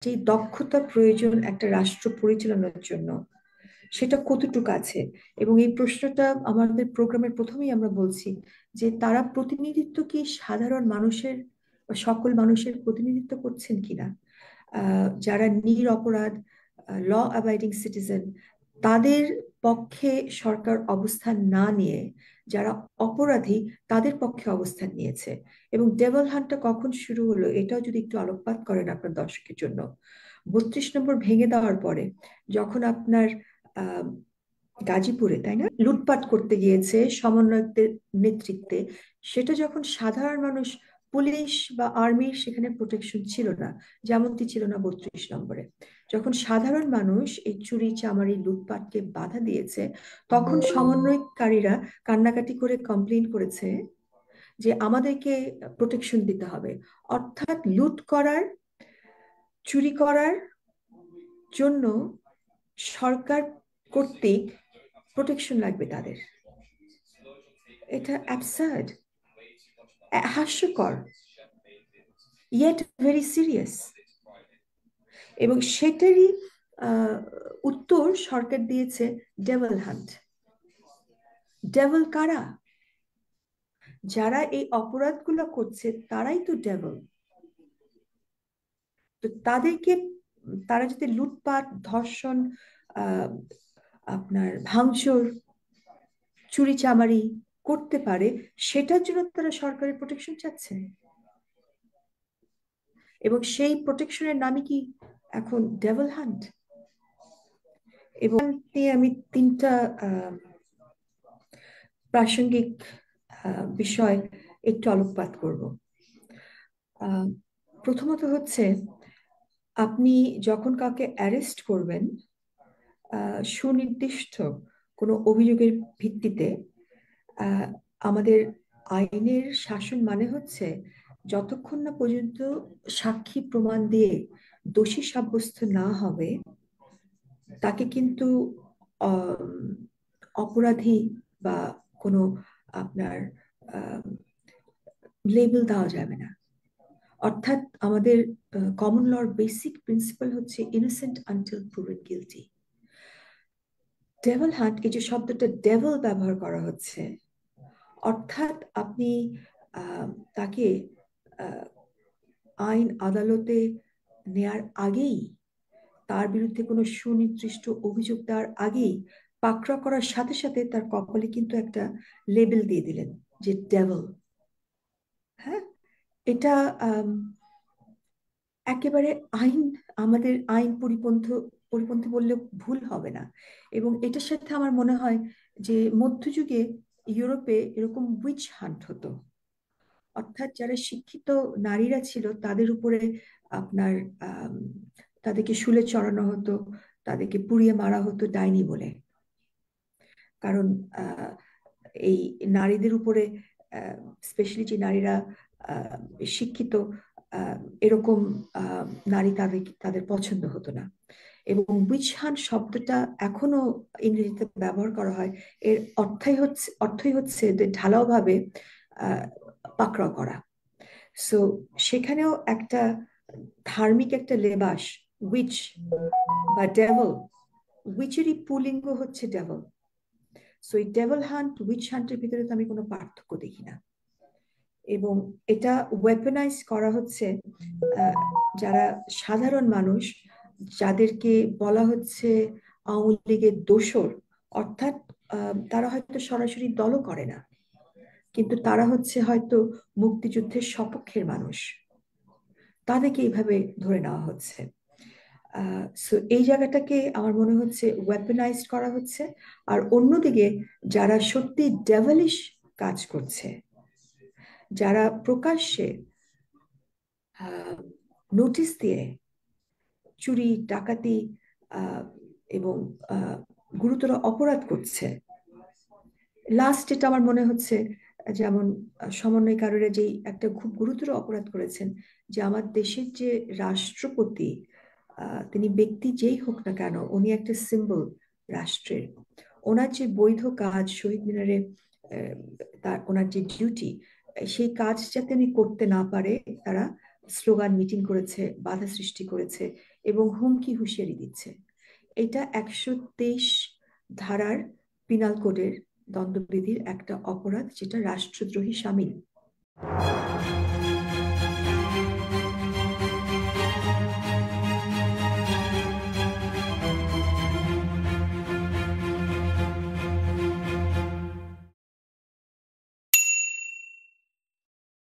যে দক্ষতা প্রয়োজন একটা রাষ্ট্র পরিচালনার জন্য সেটা কতটুকু আছে। এবং এই প্রশ্নটা আমাদের প্রোগ্রামের প্রথমেই আমরা বলছি যে তারা প্রতিনিধিত্ব কি সাধারণ মানুষের বা সকল মানুষের প্রতিনিধিত্ব করছেন কিনা। যারা নিরপরাধ ল অ্যাবাইডিং সিটিজেন তাদের পক্ষে সরকার অবস্থান না নিয়ে যারা অপরাধী তাদের পক্ষে অবস্থান নিয়েছে। এবং ডেভেল হান্টটা কখন শুরু হলো এটাও যদি একটু আলোকপাত করেন আপনার দর্শকের জন্য। 32 নম্বর ভেঙে দেওয়ার পরে যখন আপনার আহ গাজীপুরে, তাই না, লুটপাট করতে গিয়েছে সমন্বয়কদের নেতৃত্বে, সেটা যখন সাধারণ মানুষ, পুলিশ বা আর্মির সেখানে প্রোটেকশন ছিল না, যেমনটি ছিল না 32 নম্বরে, যখন সাধারণ মানুষ এই চুরি চামারি লুটপাটকে বাধা দিয়েছে, তখন সমন্বয়কারীরা কান্নাকাটি করে কমপ্লেন করেছে যে আমাদেরকে প্রোটেকশন দিতে হবে। অর্থাৎ লুট করার, চুরি করার জন্য সরকার কর্তৃক প্রোটেকশন লাগবে তাদের। এটা অ্যাবসার্ড, হাস্যকর, ইয়েট ভেরি সিরিয়াস। এবং সেটারই আহ, উত্তর সরকার দিয়েছে ডেভেল হান্ট। ডেভেল কারা? যারা এই অপরাধগুলো করছে তারাই তো ডেভেল। তো তাদেরকে, তারা যদি লুটপাট, ধর্ষণ, আহ, আপনার ভাঙচুর, চুরি চামারি করতে পারে, সেটার জন্য তারা সরকারের প্রোটেকশন চাচ্ছে। এবং সেই প্রোটেকশনের নামই কি এখন ডেভেল হান্ট। এবং নিয়ে আমি তিনটা আহ, প্রাসঙ্গিক বিষয় একটু আলোকপাত করব। আহ, প্রথমত হচ্ছে, আপনি যখন কাউকে অ্যারেস্ট করবেন সুনির্দিষ্ট কোনো অভিযোগের ভিত্তিতে, আহ, আমাদের আইনের শাসন মানে হচ্ছে যতক্ষণ না পর্যন্ত সাক্ষী প্রমাণ দিয়ে দোষী সাব্যস্ত না হবে তাকে কিন্তু আম, অপরাধী বা কোনো আপনার লেবেল দেওয়া যাবে না। অর্থাৎ আমাদের কমন লর বেসিক প্রিন্সিপাল হচ্ছে innocent until proven guilty. Devil hunt, এই যে শব্দটা ডেভেল ব্যবহার করা হচ্ছে, অর্থাৎ আপনি আহ, তাকে আহ, আইন আদালতে নেয়ার আগেই, তার বিরুদ্ধে কোনো সুনির্দিষ্ট অভিযোগ দেওয়ার আগেই, পাকড়া করার সাথে সাথে তার কপালে কিন্তু একটা লেবেল দিয়ে দিলেন যে ডেভেল। হ্যাঁ, এটা আম, একেবারে আইন, আমাদের আইন পরিপন্থী বললে ভুল হবে না। এবং এটার সাথে আমার মনে হয় যে মধ্যযুগে ইউরোপে এরকম উইচ হান্ট হতো। অর্থাৎ যারা শিক্ষিত নারীরা ছিল তাদের উপরে আপনার আম, তাদেরকে শুলে চড়ানো হতো, তাদেরকে পুড়িয়ে মারা হতো ডাইনি বলে। কারণ আহ, এই নারীদের উপরে, স্পেশালি যে নারীরা আহ, শিক্ষিত, আহ, এরকম আহ, নারী তাদের তাদের পছন্দ হতো না। এবং উইচ হান্ট শব্দটা এখনো ইংরেজিতে ব্যবহার করা হয়। এর অর্থই হচ্ছে যে ঢালাওভাবে আহ, পাকড়াও করা। সো সেখানেও একটা ধার্মিক একটা লেবাস, উইচ বা ডেভল, উইচেরই পুলিঙ্গ হচ্ছে ডেভল। সো এই ডেভেল হান্ট, উইচ হান্টের ভিতরে তো আমি কোনো পার্থক্য দেখি না। এবং এটা ওয়েপনাইজ করা হচ্ছে আহ, যারা সাধারণ মানুষ, যাদেরকে বলা হচ্ছে আওয়ামী লীগের দোসর। অর্থাৎ তারা হয়তো সরাসরি দলও করে না, কিন্তু তারা হচ্ছে হয়তো মুক্তিযুদ্ধের সপক্ষের মানুষ, তাদেরকে এইভাবে ধরে নেওয়া হচ্ছে। সো এই জায়গাটাকে আমার মনে হচ্ছে ওয়েপনাইজড করা হচ্ছে। আর অন্যদিকে যারা সত্যি ডেভিলিশ কাজ করছে, যারা প্রকাশ্যে নোটিশ দিয়ে চুরি ডাকাতি আহ, এবং আহ, গুরুতর অপরাধ করছে, লাস্ট যেটা আমার মনে হচ্ছে, যেমন সমন্বয়কারীরা যেই একটা খুব গুরুতর অপরাধ করেছেন, যে আমার দেশের যে রাষ্ট্রপতি, তিনি ব্যক্তি যেই হোক না কেন, উনি একটা সিম্বল রাষ্ট্রের। ওনার যে বৈধ কাজ শহীদ মিনারে, আহ, তার ওনার যে ডিউটি, সেই কাজ যাতে উনি করতে না পারে, তারা স্লোগান মিটিং করেছে, বাধা সৃষ্টি করেছে, এবং হুমকি হুঁশিয়ারি দিচ্ছে। এটা 123 ধারার পিনাল কোডের দণ্ডবিধির একটা অপরাধ, যেটা রাষ্ট্রদ্রোহী শামিল।